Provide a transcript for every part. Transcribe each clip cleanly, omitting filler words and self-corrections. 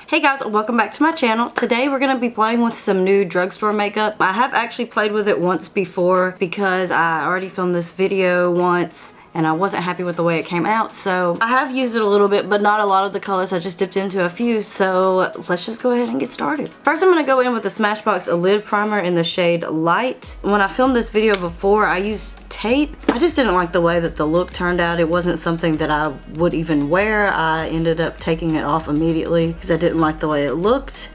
Hey guys, welcome back to my channel. Today we're going to be playing with some new drugstore makeup. I have actually played with it once before because I already filmed this video once and I wasn't happy with the way it came out. So I have used it a little bit, but not a lot of the colors. I just dipped into a few. So let's just go ahead and get started. First, I'm going to go in with the Smashbox lid primer in the shade Light. When I filmed this video before, I used tape. I just didn't like the way that the look turned out. It wasn't something that I would even wear. I ended up taking it off immediately because I didn't like the way it looked.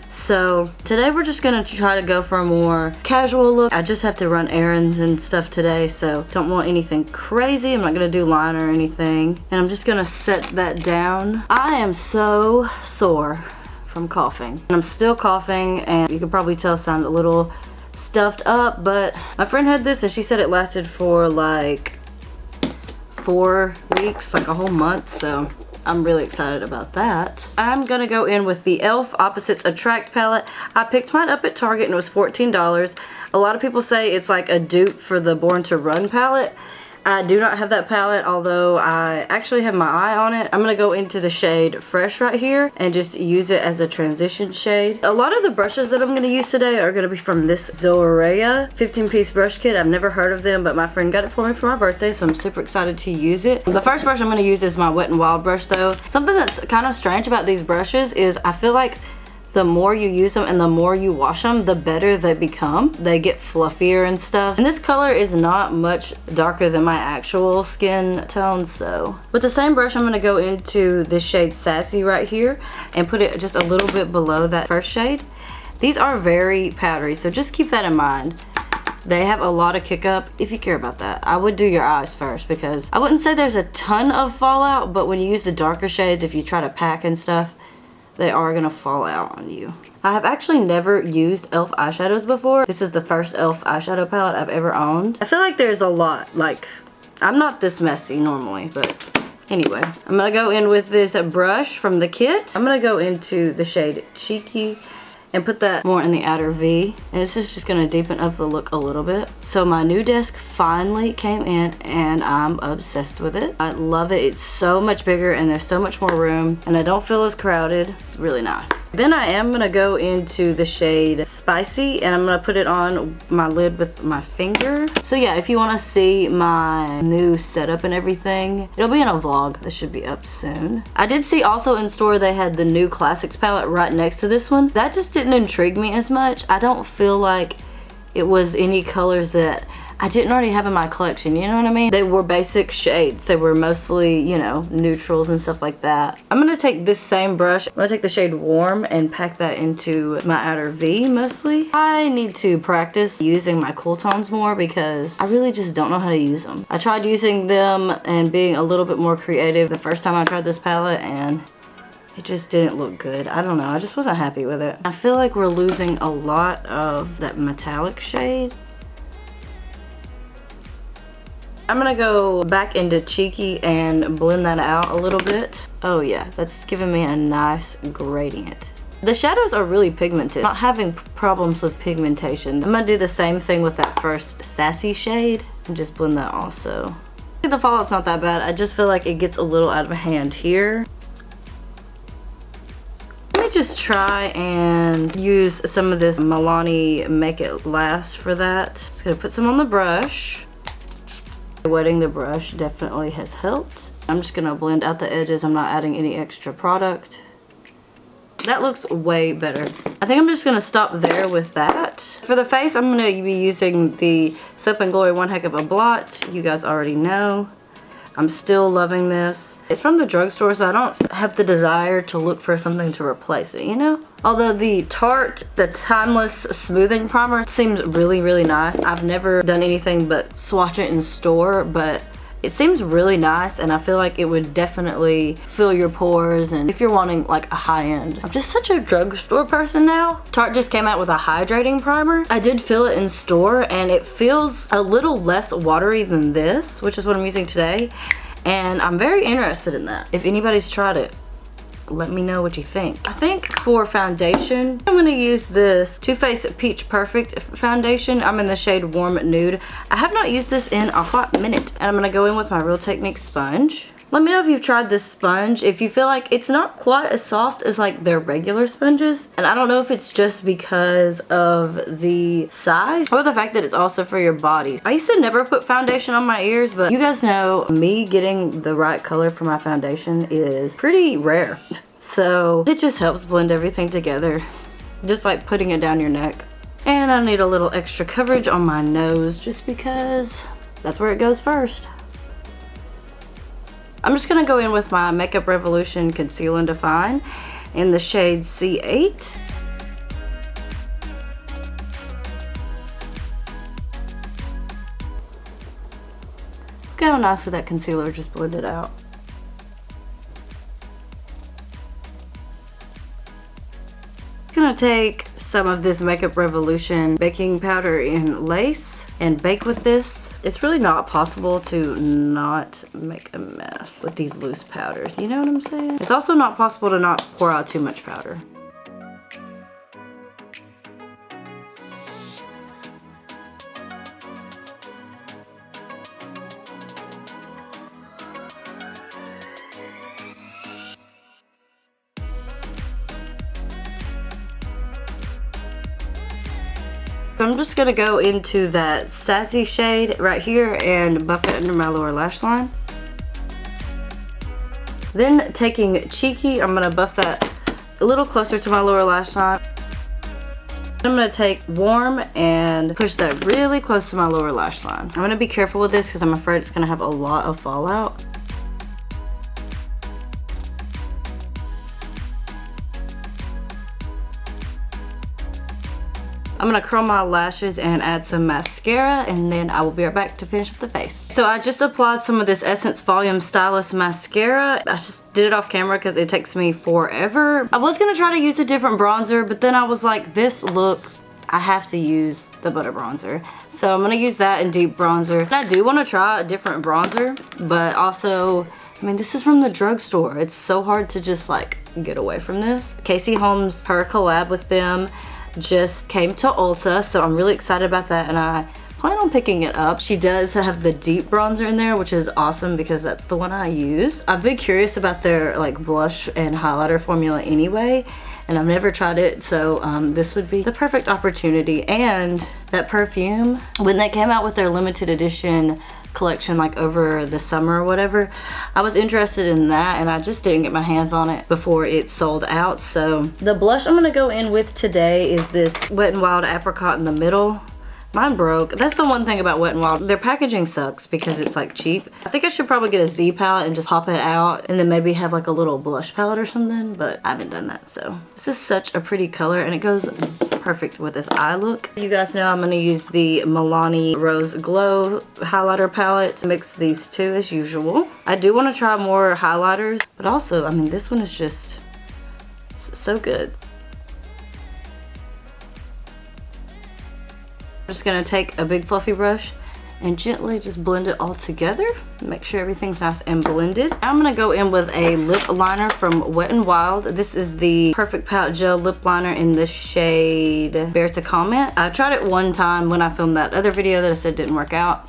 So today we're just gonna try to go for a more casual look. I just have to run errands and stuff today, so don't want anything crazy. I'm not gonna do liner or anything. And I'm just gonna set that down. I am so sore from coughing. And I'm still coughing, and you can probably tell I sound a little stuffed up, but my friend had this and she said it lasted for like 4 weeks, like a whole month, so I'm really excited about that. I'm gonna go in with the e.l.f. Opposites Attract palette. I picked mine up at Target and it was $14. A lot of people say it's like a dupe for the Born to Run palette. I do not have that palette, although I actually have my eye on it. I'm gonna go into the shade Fresh right here and just use it as a transition shade. A lot of the brushes that I'm gonna use today are gonna be from this Zoarea 15-piece brush kit. I've never heard of them, but my friend got it for me for my birthday, so I'm super excited to use it. The first brush I'm gonna use is my Wet n Wild brush though. Something that's kind of strange about these brushes is I feel like the more you use them and the more you wash them, the better they become. They get fluffier and stuff. And this color is not much darker than my actual skin tone, so. With the same brush, I'm gonna go into this shade Sassy right here and put it just a little bit below that first shade. These are very powdery, so just keep that in mind. They have a lot of kick up if you care about that. I would do your eyes first because I wouldn't say there's a ton of fallout, but when you use the darker shades, if you try to pack and stuff, they are gonna fall out on you. I have actually never used e.l.f. eyeshadows before. This is the first e.l.f. eyeshadow palette I've ever owned. I feel like there's a lot, like, I'm not this messy normally, but anyway. I'm gonna go in with this brush from the kit. I'm gonna go into the shade Cheeky and put that more in the outer V, and this is just gonna deepen up the look a little bit. So my new desk finally came in and I'm obsessed with it. I love it. It's so much bigger and there's so much more room and I don't feel as crowded. It's really nice. Then I am gonna go into the shade Spicy and I'm gonna put it on my lid with my finger. So yeah, if you wanna see my new setup and everything, it'll be in a vlog. This should be up soon. I did see also in store they had the new Classics palette right next to this one. That just didn't intrigue me as much. I don't feel like it was any colors that I didn't already have in my collection, you know what I mean? They were basic shades. They were mostly, you know, neutrals and stuff like that. I'm gonna take this same brush. I'm gonna take the shade Warm and pack that into my outer V mostly. I need to practice using my cool tones more because I really just don't know how to use them. I tried using them and being a little bit more creative the first time I tried this palette and it just didn't look good. I don't know, I just wasn't happy with it. I feel like we're losing a lot of that metallic shade. I'm gonna go back into Cheeky and blend that out a little bit. Oh yeah, that's giving me a nice gradient. The shadows are really pigmented. I'm not having problems with pigmentation. I'm gonna do the same thing with that first Sassy shade and just blend that also. The fallout's not that bad. I just feel like it gets a little out of hand here. Let me just try and use some of this Milani Make It Last for that. Just gonna put some on the brush. Wetting the brush definitely has helped. I'm just gonna blend out the edges. I'm not adding any extra product. That looks way better. I think I'm just gonna stop there with that. For the face, I'm gonna be using the Soap and Glory One Heck of a Blot. You guys already know. I'm still loving this. It's from the drugstore, so I don't have the desire to look for something to replace it, you know? Although the Tarte, the Timeless Smoothing Primer seems really, really nice. I've never done anything but swatch it in store, but it seems really nice and I feel like it would definitely fill your pores and if you're wanting like a high-end. I'm just such a drugstore person now. Tarte just came out with a hydrating primer. I did feel it in store and it feels a little less watery than this, which is what I'm using today. And I'm very interested in that. If anybody's tried it, let me know what you think. I think for foundation, I'm gonna use this Too Faced Peach Perfect foundation. I'm in the shade Warm Nude. I have not used this in a hot minute. And I'm gonna go in with my Real Techniques sponge. Let me know if you've tried this sponge. If you feel like it's not quite as soft as like their regular sponges. And I don't know if it's just because of the size or the fact that it's also for your body. I used to never put foundation on my ears, but you guys know me getting the right color for my foundation is pretty rare. So it just helps blend everything together. Just like putting it down your neck. And I need a little extra coverage on my nose just because that's where it goes first. I'm just going to go in with my Makeup Revolution Conceal and Define in the shade C8. Look how nicely that concealer just blended out. I'm going to take some of this Makeup Revolution baking powder in Lace and bake with this. It's really not possible to not make a mess with these loose powders. You know what I'm saying? It's also not possible to not pour out too much powder. I'm just gonna go into that Sassy shade right here and buff it under my lower lash line. Then taking Cheeky, I'm gonna buff that a little closer to my lower lash line. I'm gonna take Warm and push that really close to my lower lash line. I'm gonna be careful with this because I'm afraid it's gonna have a lot of fallout. I'm gonna curl my lashes and add some mascara, and then I will be right back to finish up the face. So I just applied some of this Essence Volume Stylist mascara. I just did it off camera because it takes me forever. I was gonna try to use a different bronzer, but then I was like, this look, I have to use the butter bronzer. So I'm gonna use that in deep bronzer. And I do wanna try a different bronzer, but also, I mean, this is from the drugstore. It's so hard to just like get away from this. Casey Holmes, her collab with them just came to Ulta, so I'm really excited about that, and I plan on picking it up. She does have the deep bronzer in there, which is awesome because that's the one I use. I've been curious about their like blush and highlighter formula anyway, and I've never tried it, so this would be the perfect opportunity. And that perfume, when they came out with their limited edition collection like over the summer or whatever, I was interested in that, and I just didn't get my hands on it before it sold out. So the blush I'm gonna go in with today is this Wet n Wild Apricot in the middle. Mine broke. That's the one thing about Wet n Wild. Their packaging sucks because it's like cheap. I think I should probably get a Z palette and just pop it out and then maybe have like a little blush palette or something, but I haven't done that. So this is such a pretty color and it goes perfect with this eye look. You guys know I'm gonna use the Milani Rose Glow highlighter palette to mix these two as usual. I do want to try more highlighters, but also, I mean, this one is just so good. I'm just gonna take a big fluffy brush and gently just blend it all together. Make sure everything's nice and blended. I'm gonna go in with a lip liner from Wet n Wild. This is the Perfect Pout Gel Lip Liner in the shade Bear to Comment. I tried it one time when I filmed that other video that I said didn't work out,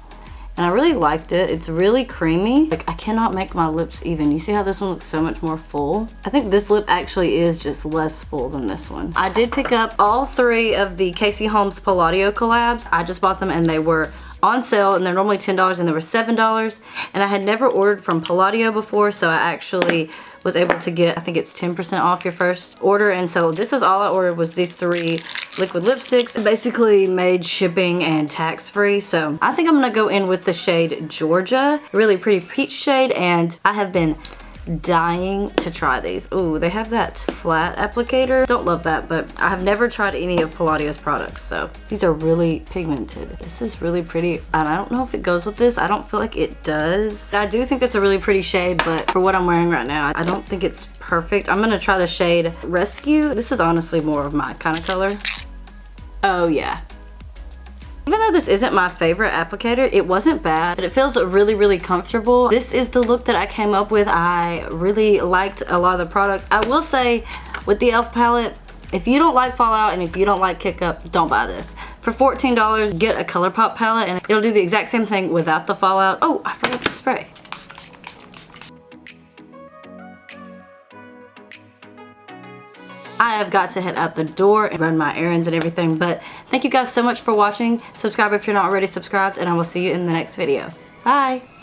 and I really liked it. It's really creamy. Like, I cannot make my lips even. You see how this one looks so much more full? I think this lip actually is just less full than this one. I did pick up all three of the Casey Holmes Palladio collabs. I just bought them and they were on sale, and they're normally $10 and they were $7. And I had never ordered from Palladio before, so I actually was able to get, I think it's 10% off your first order. And so this is all I ordered, was these three liquid lipsticks. Basically made shipping and tax free. So I think I'm gonna go in with the shade Georgia, really pretty peach shade, and I have been dying to try these. Ooh, they have that flat applicator. Don't love that, but I have never tried any of Palladio's products, so these are really pigmented. This is really pretty, and I don't know if it goes with this. I don't feel like it does. I do think that's a really pretty shade, but for what I'm wearing right now, I don't think it's perfect. I'm gonna try the shade Rescue. This is honestly more of my kind of color. Oh yeah. Even though this isn't my favorite applicator, it wasn't bad, but it feels really, really comfortable. This is the look that I came up with. I really liked a lot of the products. I will say, with the e.l.f. palette, if you don't like Fallout and if you don't like Kick Up, don't buy this. For $14, get a ColourPop palette and it'll do the exact same thing without the Fallout. Oh, I forgot to spray. I have got to head out the door and run my errands and everything. But thank you guys so much for watching. Subscribe if you're not already subscribed, and I will see you in the next video. Bye!